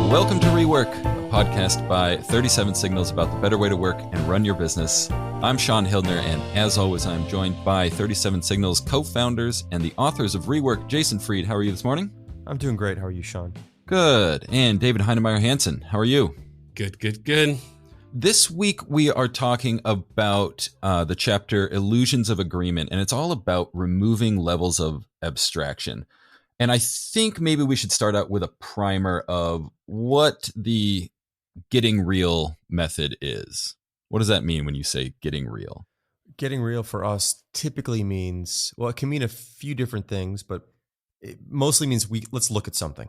Welcome to Rework, a podcast by 37 Signals about the better way to work and run your business. I'm Sean Hildner, and as always, I'm joined by 37 Signals co-founders and the authors of Rework, Jason Fried. How are you this morning? I'm doing great. How are you, Sean? Good. And David Heinemeier Hansen. How are you? Good. This week, we are talking about the chapter Illusions of Agreement, and it's all about removing levels of abstraction. And I think maybe we should start out with a primer of what the getting real method is. What does that mean when you say getting real? Getting real for us typically means, well, it can mean a few different things, but it mostly means let's look at something,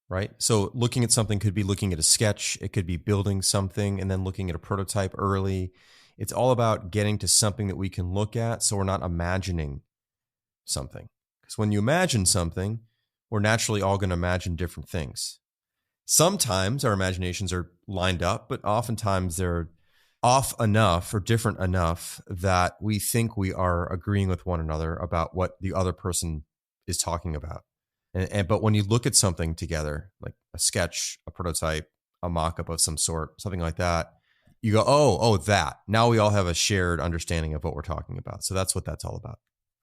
right? So looking at something could be looking at a sketch. It could be building something and then looking at a prototype early. It's all about getting to something that we can look at so we're not imagining something. Because when you imagine something, we're naturally all going to imagine different things. Sometimes our imaginations are lined up, but oftentimes they're off enough or different enough that we think we are agreeing with one another about what the other person is talking about. But when you look at something together, like a sketch, a prototype, a mock-up of some sort, something like that, you go, oh, that. Now we all have a shared understanding of what we're talking about. So that's what that's all about.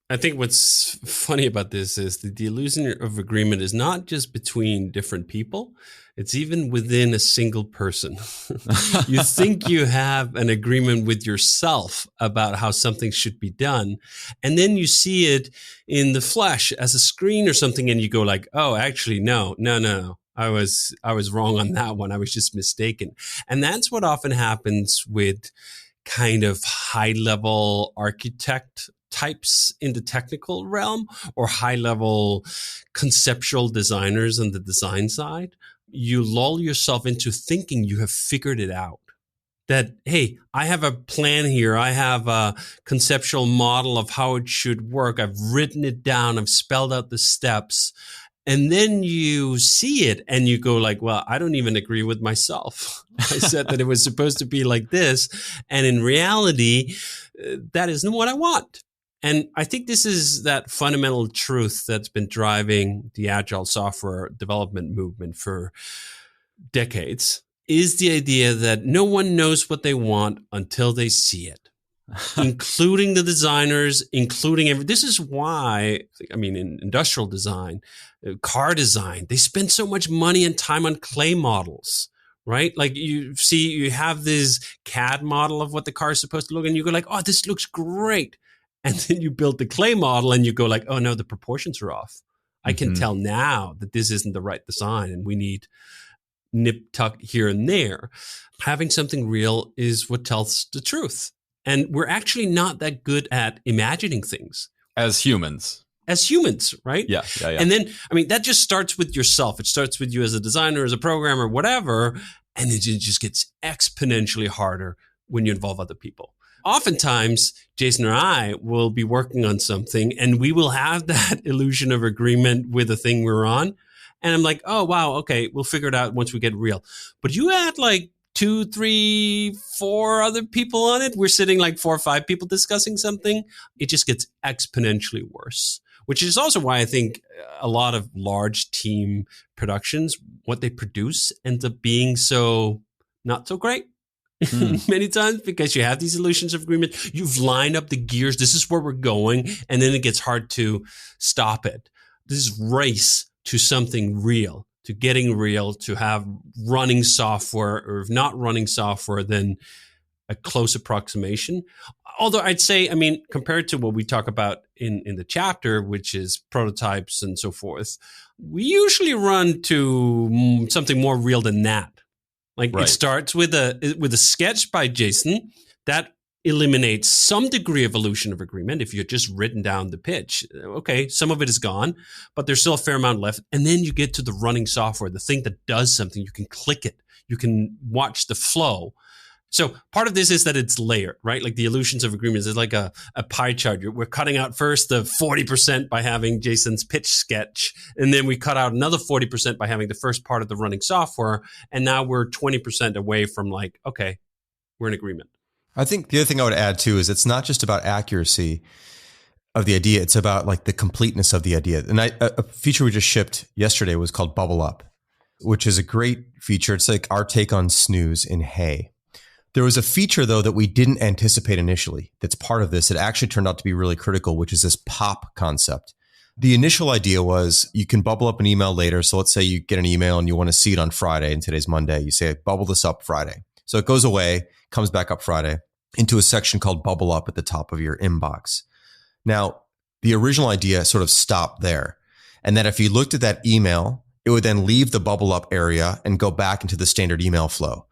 I think what's funny about this is that the illusion of agreement is not just between different people. It's even within a single person. You think you have an agreement with yourself about how something should be done. And then you see it in the flesh as a screen or something. And you go like, oh, actually, no. I was wrong on that one. I was just mistaken. And that's what often happens with kind of high level architect types in the technical realm or high-level conceptual designers on the design side. You lull yourself into thinking you have figured it out. That, hey, I have a plan here. I have a conceptual model of how it should work. I've written it down. I've spelled out the steps. And then you see it and you go like, well, I don't even agree with myself. I said that it was supposed to be like this. And in reality, that isn't what I want. And I think this is that fundamental truth that's been driving the agile software development movement for decades, is the idea that no one knows what they want until they see it, including the designers, This is why, in industrial design, car design, they spend so much money and time on clay models. Right? Like you have this CAD model of what the car is supposed to look, and you go like, oh, this looks great. And then you build the clay model and you go like, oh no, the proportions are off. I can tell now that this isn't the right design and we need nip tuck here and there. Having something real is what tells the truth. And we're actually not that good at imagining things. As humans, right? Yeah. And then, that just starts with yourself. It starts with you as a designer, as a programmer, whatever. And it just gets exponentially harder when you involve other people. Oftentimes, Jason or I will be working on something and we will have that illusion of agreement with the thing we're on. And I'm like, oh, wow, okay, we'll figure it out once we get real. But you add like 2, 3, 4 other people on it. We're sitting like 4 or 5 people discussing something. It just gets exponentially worse, which is also why I think a lot of large team productions, what they produce ends up being so not so great. Many times, because you have these illusions of agreement, you've lined up the gears. This is where we're going. And then it gets hard to stop it. This race to something real, to getting real, to have running software, or if not running software, then a close approximation. Although I'd say, compared to what we talk about in the chapter, which is prototypes and so forth, we usually run to something more real than that. Like It starts with a sketch by Jason that eliminates some degree of illusion of agreement. If you've just written down the pitch, okay, some of it is gone, but there's still a fair amount left. And then you get to the running software, the thing that does something. You can click it. You can watch the flow. So part of this is that it's layered, right? Like the illusions of agreements is like a pie chart. We're cutting out first the 40% by having Jason's pitch sketch, and then we cut out another 40% by having the first part of the running software. And now we're 20% away from like, okay, we're in agreement. I think the other thing I would add too is it's not just about accuracy of the idea. It's about like the completeness of the idea. And a feature we just shipped yesterday was called Bubble Up. which is a great feature. It's like our take on snooze in Hey. There was a feature, though, that we didn't anticipate initially that's part of this. It actually turned out to be really critical, which is this pop concept. The initial idea was you can bubble up an email later. So let's say you get an email and you want to see it on Friday, and today's Monday. You say, bubble this up Friday. So it goes away, comes back up Friday into a section called bubble up at the top of your inbox. Now, the original idea sort of stopped there. And that if you looked at that email, it would then leave the bubble up area and go back into the standard email flow.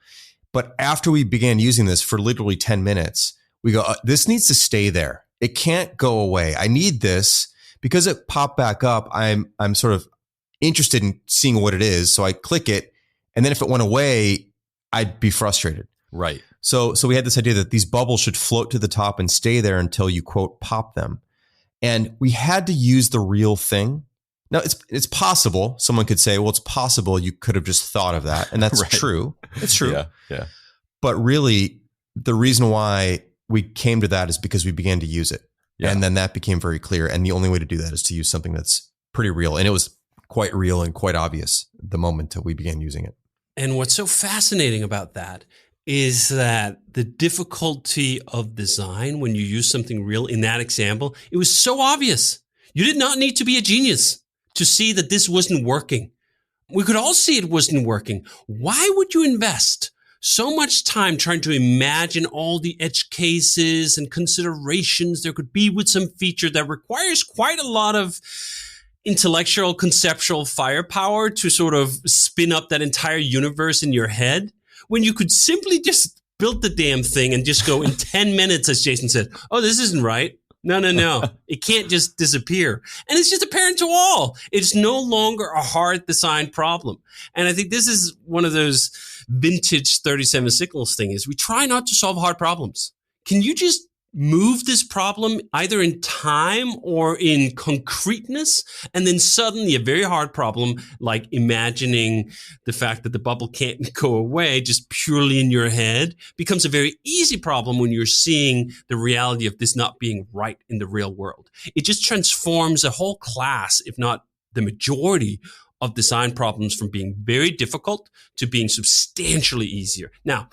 But after we began using this for literally 10 minutes, we go, this needs to stay there. It can't go away. I need this because it popped back up. I'm sort of interested in seeing what it is. So I click it. And then if it went away, I'd be frustrated. Right. So we had this idea that these bubbles should float to the top and stay there until you, quote, pop them. And we had to use the real thing. Now, it's possible. Someone could say, well, it's possible you could have just thought of that. And that's right. true. It's true. Yeah. But really, the reason why we came to that is because we began to use it. Yeah. And then that became very clear. And the only way to do that is to use something that's pretty real. And it was quite real and quite obvious the moment that we began using it. And what's so fascinating about that is that the difficulty of design when you use something real in that example, it was so obvious. You did not need to be a genius to see that this wasn't working. We could all see it wasn't working. Why would you invest so much time trying to imagine all the edge cases and considerations there could be with some feature that requires quite a lot of intellectual, conceptual firepower to sort of spin up that entire universe in your head, when you could simply just build the damn thing and just go in 10 minutes, as Jason said, oh, this isn't right. No. It can't just disappear. And it's just apparent to all. It's no longer a hard design problem. And I think this is one of those vintage 37 Signals thing is we try not to solve hard problems. Can you just move this problem either in time or in concreteness, and then suddenly a very hard problem like imagining the fact that the bubble can't go away just purely in your head becomes a very easy problem when you're seeing the reality of this not being right in the real world. It just transforms a whole class, if not the majority of design problems, from being very difficult to being substantially easier. Now,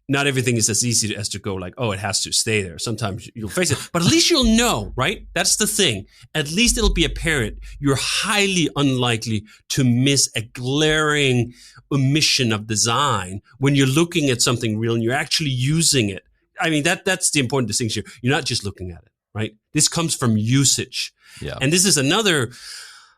not everything is as easy as to go like, oh, it has to stay there. Sometimes you'll face it, but at least you'll know, right? That's the thing. At least it'll be apparent. You're highly unlikely to miss a glaring omission of design when you're looking at something real and you're actually using it. I mean, that's the important distinction. You're not just looking at it, right? This comes from usage. Yeah. And this is another,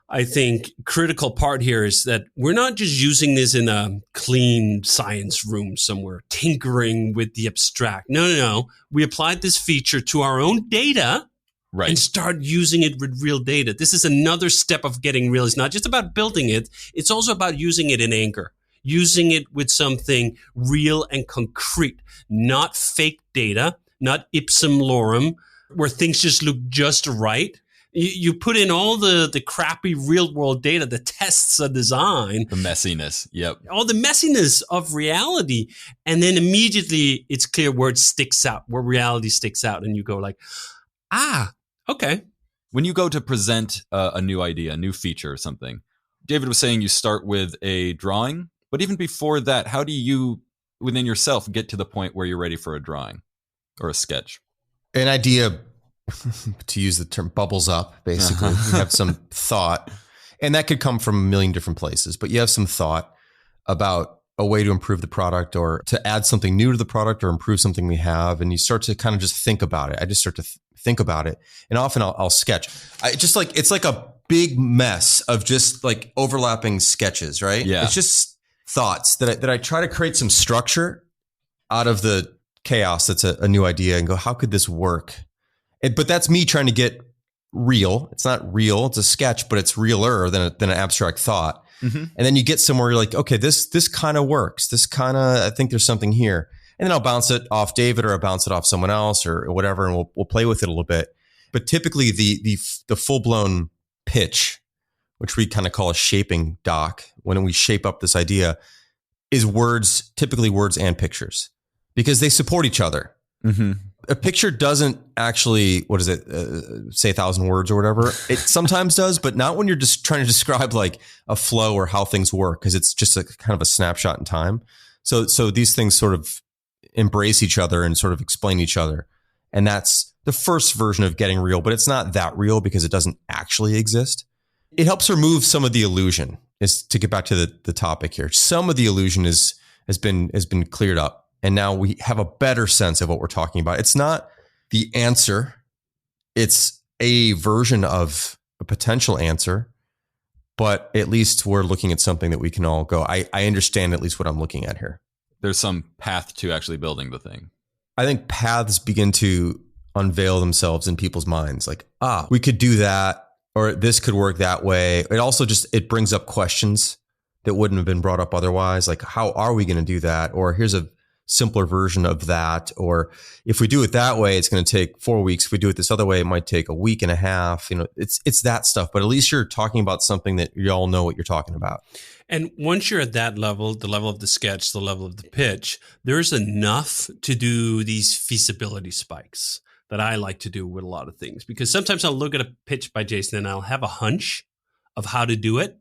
I think, critical part here is that we're not just using this in a clean science room somewhere, tinkering with the abstract. No. We applied this feature to our own data, right, and start using it with real data. This is another step of getting real. It's not just about building it. It's also about using it in anger, using it with something real and concrete, not fake data, not ipsum lorem, where things just look just right. You put in all the crappy real world data, the tests of design. The messiness. Yep. All the messiness of reality. And then immediately it's clear where it sticks out, where reality sticks out. And you go like, okay. When you go to present a new idea, a new feature or something, David was saying you start with a drawing. But even before that, how do you, within yourself, get to the point where you're ready for a drawing or a sketch? An idea, to use the term, bubbles up, basically. You have some thought, and that could come from a million different places, but you have some thought about a way to improve the product or to add something new to the product or improve something we have. And you start to kind of just think about it. I just start to think about it. And often I'll sketch. It's like a big mess of just like overlapping sketches, right? Yeah. It's just thoughts that I try to create some structure out of the chaos that's a new idea and go, how could this work? But that's me trying to get real. It's not real. It's a sketch, but it's realer than an abstract thought. Mm-hmm. And then you get somewhere you're like, okay, this kind of works. I think there's something here. And then I'll bounce it off David or I'll bounce it off someone else or whatever. And we'll play with it a little bit. But typically the full blown pitch, which we kind of call a shaping doc, when we shape up this idea, is typically words and pictures, because they support each other. Mm-hmm. a picture doesn't actually, what is it, say 1,000 words or whatever. It sometimes does, but not when you're just trying to describe like a flow or how things work, because it's just a kind of a snapshot in time. So these things sort of embrace each other and sort of explain each other. And that's the first version of getting real, but it's not that real because it doesn't actually exist. It helps remove some of the illusion, is to get back to the topic here. Some of the illusion has been cleared up. And now we have a better sense of what we're talking about. It's not the answer. It's a version of a potential answer, but at least we're looking at something that we can all go, I understand at least what I'm looking at here. There's some path to actually building the thing. I think paths begin to unveil themselves in people's minds. Like, we could do that, or this could work that way. It also it brings up questions that wouldn't have been brought up otherwise. Like, how are we going to do that? Or here's a simpler version of that. Or if we do it that way, it's going to take 4 weeks. If we do it this other way, it might take a week and a half. It's that stuff, but at least you're talking about something that you all know what you're talking about. And once you're at that level, the level of the sketch, the level of the pitch, there's enough to do these feasibility spikes that I like to do with a lot of things, because sometimes I'll look at a pitch by Jason and I'll have a hunch of how to do it.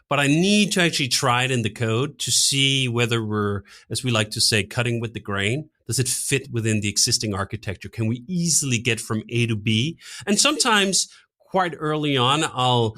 But I need to actually try it in the code to see whether we're, as we like to say, cutting with the grain. Does it fit within the existing architecture? Can we easily get from A to B? And sometimes quite early on, I'll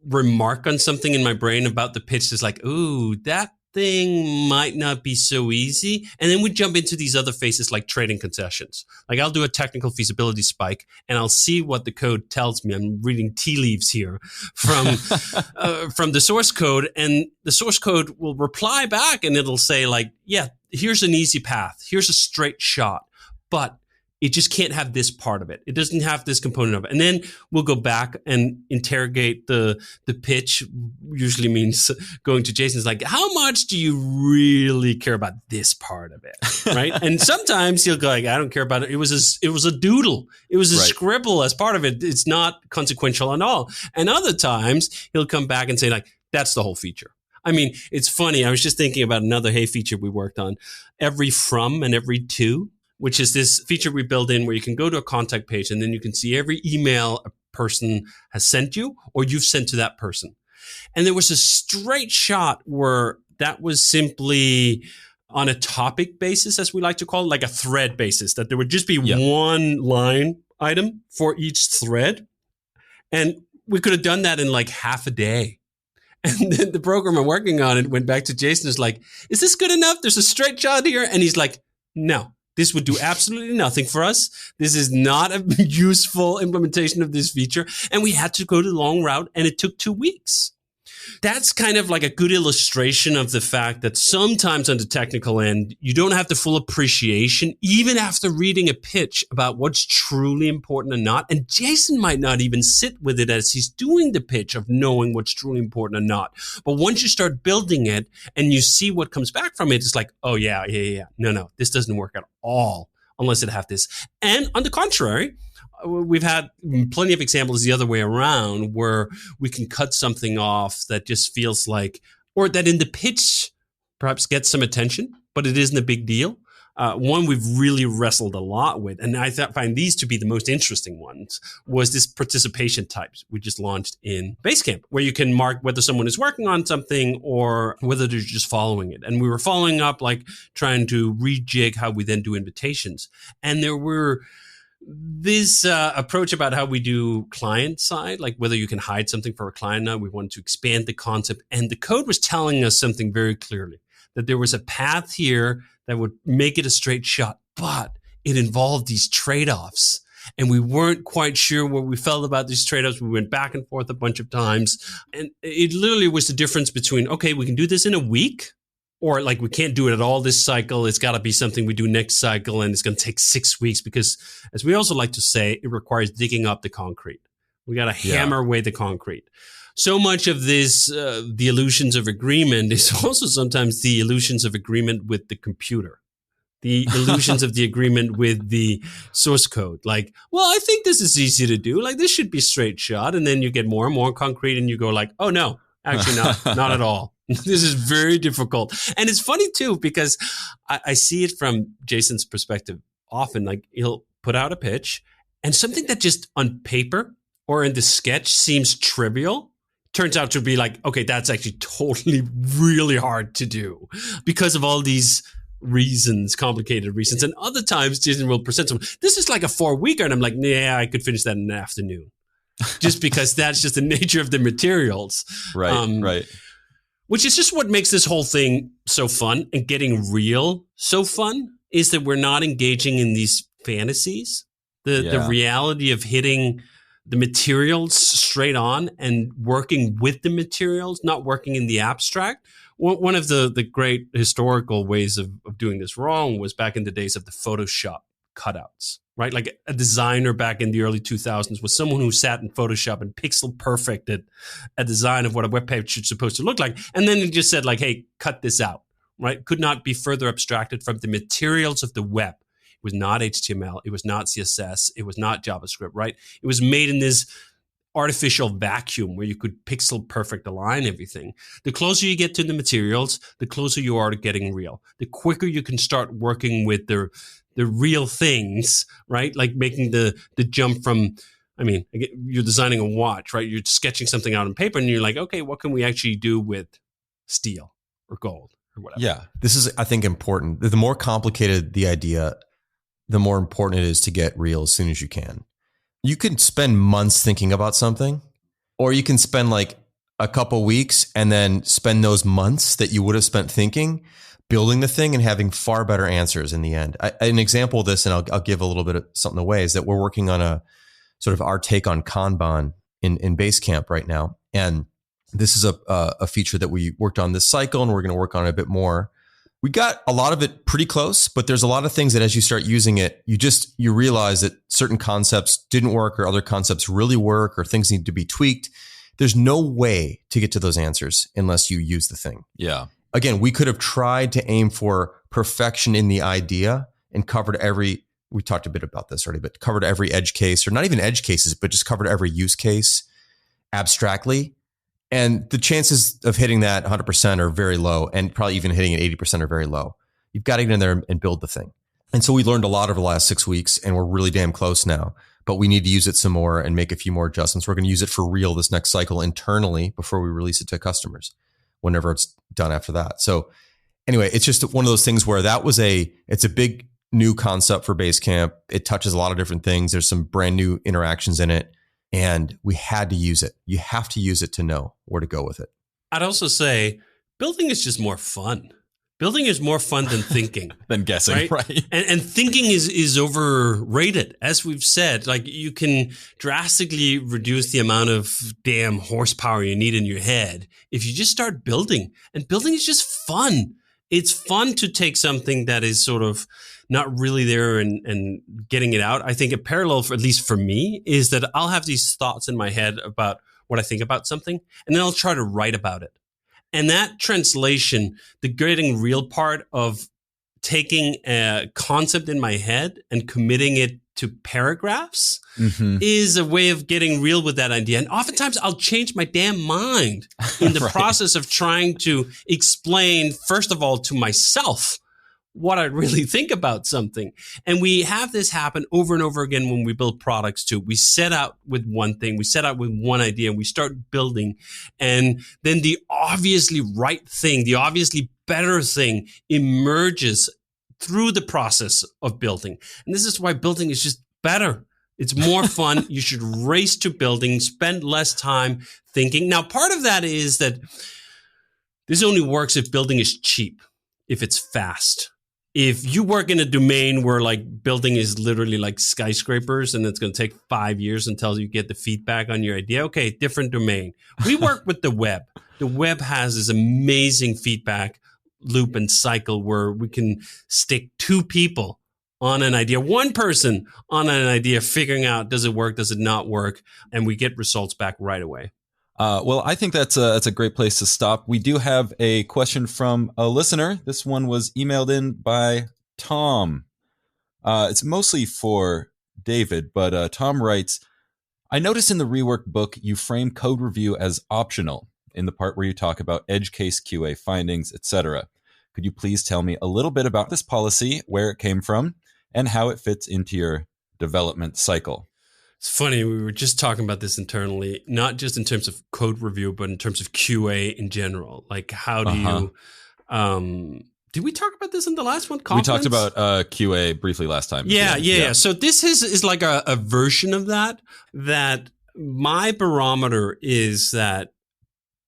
remark on something in my brain about the pitch that's like, ooh, that thing might not be so easy. And then we jump into these other phases like trading concessions. Like I'll do a technical feasibility spike and I'll see what the code tells me. I'm reading tea leaves here from the source code, and the source code will reply back and it'll say like, yeah, here's an easy path. Here's a straight shot, but it just can't have this part of it. It doesn't have this component of it. And then we'll go back and interrogate the pitch. Usually means going to Jason's like, how much do you really care about this part of it? Right. And sometimes he'll go like, I don't care about it. It was a doodle. It was a scribble as part of it. It's not consequential at all. And other times he'll come back and say like, that's the whole feature. I mean, it's funny. I was just thinking about another feature we worked on, every from and every to, which is this feature we build in where you can go to a contact page and then you can see every email a person has sent you or you've sent to that person. And there was a straight shot where that was simply on a topic basis, as we like to call it, like a thread basis, that there would just be one line item for each thread. And we could have done that in like half a day. And then the programmer working on it went back to Jason and was like, is this good enough? There's a straight shot here. And he's like, no. This would do absolutely nothing for us. This is not a useful implementation of this feature. And we had to go the long route, and it took 2 weeks. That's kind of like a good illustration of the fact that sometimes on the technical end, you don't have the full appreciation, even after reading a pitch, about what's truly important and not. And Jason might not even sit with it as he's doing the pitch of knowing what's truly important and not. But once you start building it and you see what comes back from it, it's like, oh, yeah. No, this doesn't work at all unless it have this. And on the contrary, we've had plenty of examples the other way around where we can cut something off that just feels like, or that in the pitch perhaps gets some attention, but it isn't a big deal. One we've really wrestled a lot with, and I find these to be the most interesting ones, was this participation types we just launched in Basecamp, where you can mark whether someone is working on something or whether they're just following it. And we were following up, like trying to rejig how we then do invitations. And there were this approach about how we do client side, like whether you can hide something for a client now. We wanted to expand the concept. And the code was telling us something very clearly, that there was a path here that would make it a straight shot, but it involved these trade-offs. And we weren't quite sure what we felt about these trade-offs. We went back and forth a bunch of times. And it literally was the difference between, okay, we can do this in a week, or like we can't do it at all this cycle. It's got to be something we do next cycle, and it's going to take 6 weeks because, as we also like to say, it requires digging up the concrete. We got to hammer away the concrete. So much of this, the illusions of agreement, is also sometimes the illusions of agreement with the computer. The illusions of the agreement with the source code. Like, well, I think this is easy to do. Like, this should be straight shot. And then you get more and more concrete and you go like, oh, no, actually not at all. This is very difficult. And it's funny, too, because I see it from Jason's perspective often. Like, he'll put out a pitch, and something that just on paper or in the sketch seems trivial turns out to be like, okay, that's actually totally really hard to do because of all these reasons, complicated reasons. And other times Disney will present something. This is like a 4-weeker, and I'm like, yeah, I could finish that in an afternoon. Just because that's just the nature of the materials. Right, right. Which is just what makes this whole thing so fun, and getting real so fun is that we're not engaging in these fantasies. The reality of hitting the materials straight on and working with the materials, not working in the abstract. One of the great historical ways of doing this wrong was back in the days of the Photoshop cutouts, right? Like a designer back in the early 2000s was someone who sat in Photoshop and pixel perfected a design of what a web page should supposed to look like. And then it just said like, hey, cut this out, right? Could not be further abstracted from the materials of the web. It was not HTML. It was not CSS. It was not JavaScript, right? It was made in this artificial vacuum where you could pixel perfect align everything. The closer you get to the materials, the closer you are to getting real. The quicker you can start working with the real things, right? Like making the jump from, I mean, you're designing a watch, right? You're sketching something out on paper and you're like, okay, what can we actually do with steel or gold or whatever? Yeah. This is, I think, important. The more complicated the idea, the more important it is to get real as soon as you can. You can spend months thinking about something, or you can spend like a couple weeks and then spend those months that you would have spent thinking, building the thing and having far better answers in the end. An example of this, and I'll give a little bit of something away, is that we're working on a sort of our take on Kanban in Basecamp right now. And this is a feature that we worked on this cycle, and we're going to work on it a bit more. We got a lot of it pretty close, but there's a lot of things that as you start using it, you realize that certain concepts didn't work or other concepts really work or things need to be tweaked. There's no way to get to those answers unless you use the thing. Yeah. Again, we could have tried to aim for perfection in the idea and covered we talked a bit about this already, but covered every edge case, or not even edge cases, but just covered every use case abstractly. And the chances of hitting that 100% are very low, and probably even hitting it 80% are very low. You've got to get in there and build the thing. And so we learned a lot over the last 6 weeks, and we're really damn close now. But we need to use it some more and make a few more adjustments. We're going to use it for real this next cycle internally before we release it to customers, whenever it's done after that. So anyway, it's just one of those things where it's a big new concept for Basecamp. It touches a lot of different things. There's some brand new interactions in it. And we had to use it. You have to use it to know where to go with it. I'd also say building is just more fun. Building is more fun than thinking. Than guessing, right? And thinking is overrated. As we've said, like you can drastically reduce the amount of damn horsepower you need in your head if you just start building. And building is just fun. It's fun to take something that is sort of not really there and getting it out. I think a parallel, at least for me, is that I'll have these thoughts in my head about what I think about something, and then I'll try to write about it. And that translation, the getting real part of taking a concept in my head and committing it to paragraphs is a way of getting real with that idea. And oftentimes I'll change my damn mind in the process of trying to explain, first of all, to myself what I really think about something. And we have this happen over and over again when we build products too. We set out with one thing, we set out with one idea, and we start building. And then the obviously right thing, the obviously better thing emerges through the process of building. And this is why building is just better. It's more fun. You should race to building, spend less time thinking. Now, part of that is that this only works if building is cheap, if it's fast. If you work in a domain where like building is literally like skyscrapers and it's going to take 5 years until you get the feedback on your idea, okay, different domain. We work with the web. The web has this amazing feedback loop and cycle where we can stick 2 people on an idea, 1 person on an idea, figuring out, does it work, does it not work? And we get results back right away. Well, I think that's a great place to stop. We do have a question from a listener. This one was emailed in by Tom. It's mostly for David, but Tom writes, I noticed in the rework book, you frame code review as optional in the part where you talk about edge case QA findings, etc. Could you please tell me a little bit about this policy, where it came from, and how it fits into your development cycle. It's funny, we were just talking about this internally, not just in terms of code review, but in terms of QA in general. Like, how do you did we talk about this in the last one? We talked about QA briefly last time. Yeah. So this is like a version of that my barometer is that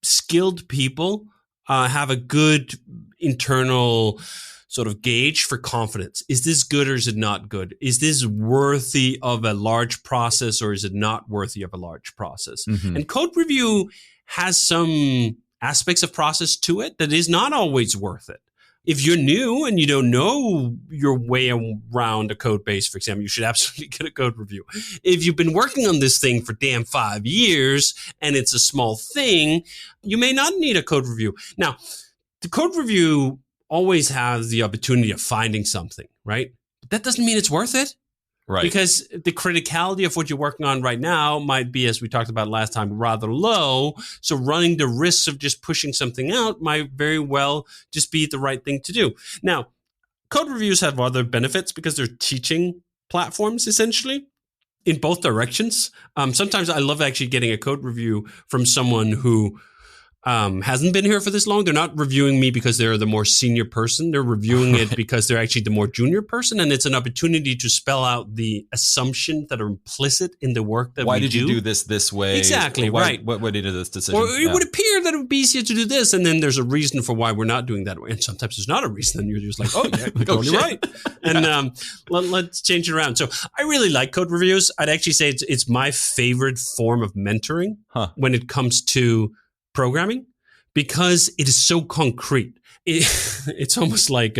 skilled people have a good internal sort of gauge for confidence. Is this good or is it not good? Is this worthy of a large process or is it not worthy of a large process? Mm-hmm. And code review has some aspects of process to it that is not always worth it. If you're new and you don't know your way around a code base, for example, you should absolutely get a code review. If you've been working on this thing for 5 years and it's a small thing, you may not need a code review. Now, the code review always has the opportunity of finding something, right? But that doesn't mean it's worth it. Right. Because the criticality of what you're working on right now might be, as we talked about last time, rather low. So running the risks of just pushing something out might very well just be the right thing to do. Now, code reviews have other benefits because they're teaching platforms, essentially, in both directions. Sometimes I love actually getting a code review from someone who hasn't been here for this long. They're not reviewing me because they're the more senior person. They're reviewing it because they're actually the more junior person. And it's an opportunity to spell out the assumptions that are implicit in the work that we do. Why did you do this way? Exactly, right. What did you do this decision? Or it would appear that it would be easier to do this. And then there's a reason for why we're not doing that way. And sometimes there's not a reason. And you're just like, oh, yeah, you're totally right. And let's change it around. So I really like code reviews. I'd actually say it's my favorite form of mentoring when it comes to programming, because it is so concrete. It's almost like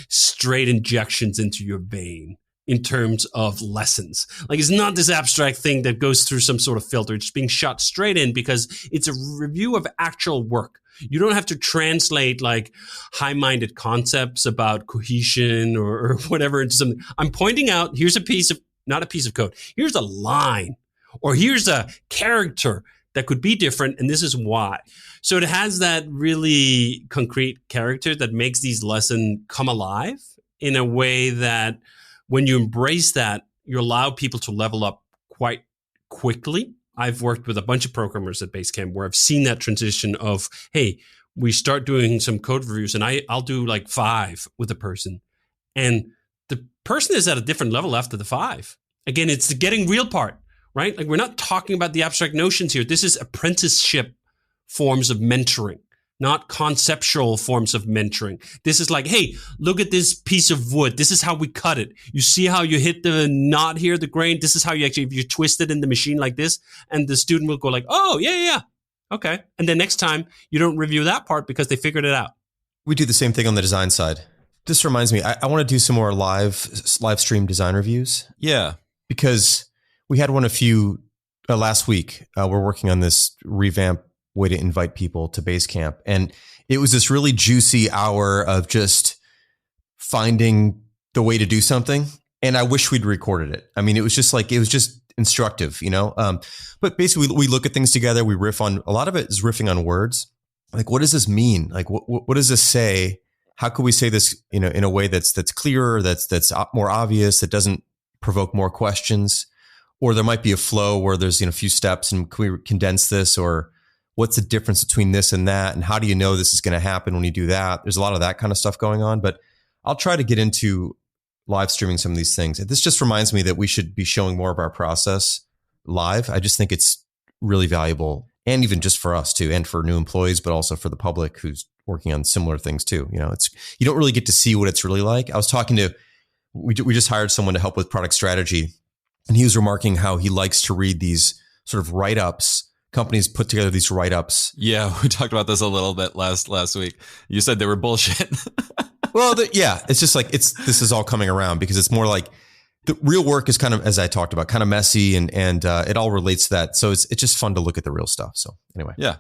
straight injections into your vein in terms of lessons. Like, it's not this abstract thing that goes through some sort of filter. It's being shot straight in because it's a review of actual work. You don't have to translate like high-minded concepts about cohesion or whatever into something. I'm pointing out, here's not a piece of code. Here's a line, or here's a character that could be different, and this is why. So it has that really concrete character that makes these lessons come alive in a way that when you embrace that, you allow people to level up quite quickly. I've worked with a bunch of programmers at Basecamp where I've seen that transition of, hey, we start doing some code reviews, and I'll do like 5 with a person. And the person is at a different level after the 5. Again, it's the getting real part. Right? Like, we're not talking about the abstract notions here. This is apprenticeship forms of mentoring, not conceptual forms of mentoring. This is like, hey, look at this piece of wood. This is how we cut it. You see how you hit the knot here, the grain? This is how you actually, if you twist it in the machine like this, and the student will go like, oh, yeah. Okay. And then next time you don't review that part because they figured it out. We do the same thing on the design side. This reminds me, I want to do some more live stream design reviews. Yeah. Because we had one last week. We're working on this revamp way to invite people to Basecamp. And it was this really juicy hour of just finding the way to do something. And I wish we'd recorded it. I mean, it was just instructive, you know? But basically we look at things together. We riff on, a lot of it is riffing on words. Like, what does this mean? Like, what does this say? How could we say this, you know, in a way that's clearer, that's more obvious, that doesn't provoke more questions? Or there might be a flow where there's, you know, a few steps, and can we condense this? Or what's the difference between this and that? And how do you know this is going to happen when you do that? There's a lot of that kind of stuff going on, but I'll try to get into live streaming some of these things. This just reminds me that we should be showing more of our process live. I just think it's really valuable, and even just for us too, and for new employees, but also for the public who's working on similar things too. You know, you don't really get to see what it's really like. I was talking to, we just hired someone to help with product strategy. And he was remarking how he likes to read these sort of write-ups. Companies put together these write-ups. Yeah, we talked about this a little bit last week. You said they were bullshit. Well, it's just like this is all coming around, because it's more like the real work is kind of, as I talked about, kind of messy, and it all relates to that. So it's just fun to look at the real stuff. So anyway, yeah.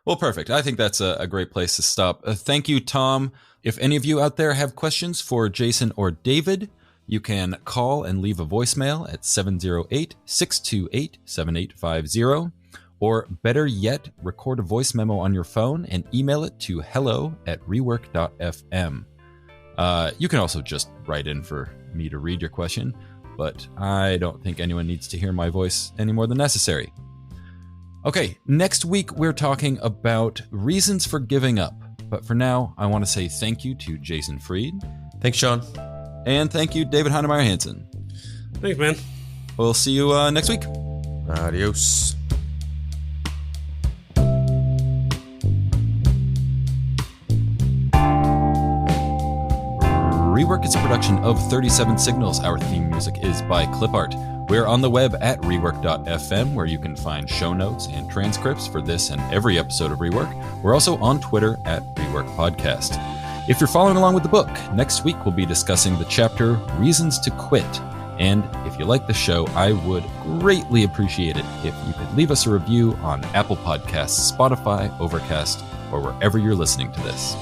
Well, perfect. I think that's a great place to stop. Thank you, Tom. If any of you out there have questions for Jason or David, you can call and leave a voicemail at 708-628-7850, or better yet, record a voice memo on your phone and email it to hello@rework.fm. You can also just write in for me to read your question, but I don't think anyone needs to hear my voice any more than necessary. Okay, next week we're talking about reasons for giving up. But for now, I want to say thank you to Jason Fried. Thanks, Sean. And thank you, David Heinemeier Hansen. Thanks, man. We'll see you next week. Adios. Rework is a production of 37 Signals. Our theme music is by Clipart. We're on the web at rework.fm, where you can find show notes and transcripts for this and every episode of Rework. We're also on Twitter at Rework Podcast. If you're following along with the book, next week we'll be discussing the chapter Reasons to Quit. And if you like the show, I would greatly appreciate it if you could leave us a review on Apple Podcasts, Spotify, Overcast, or wherever you're listening to this.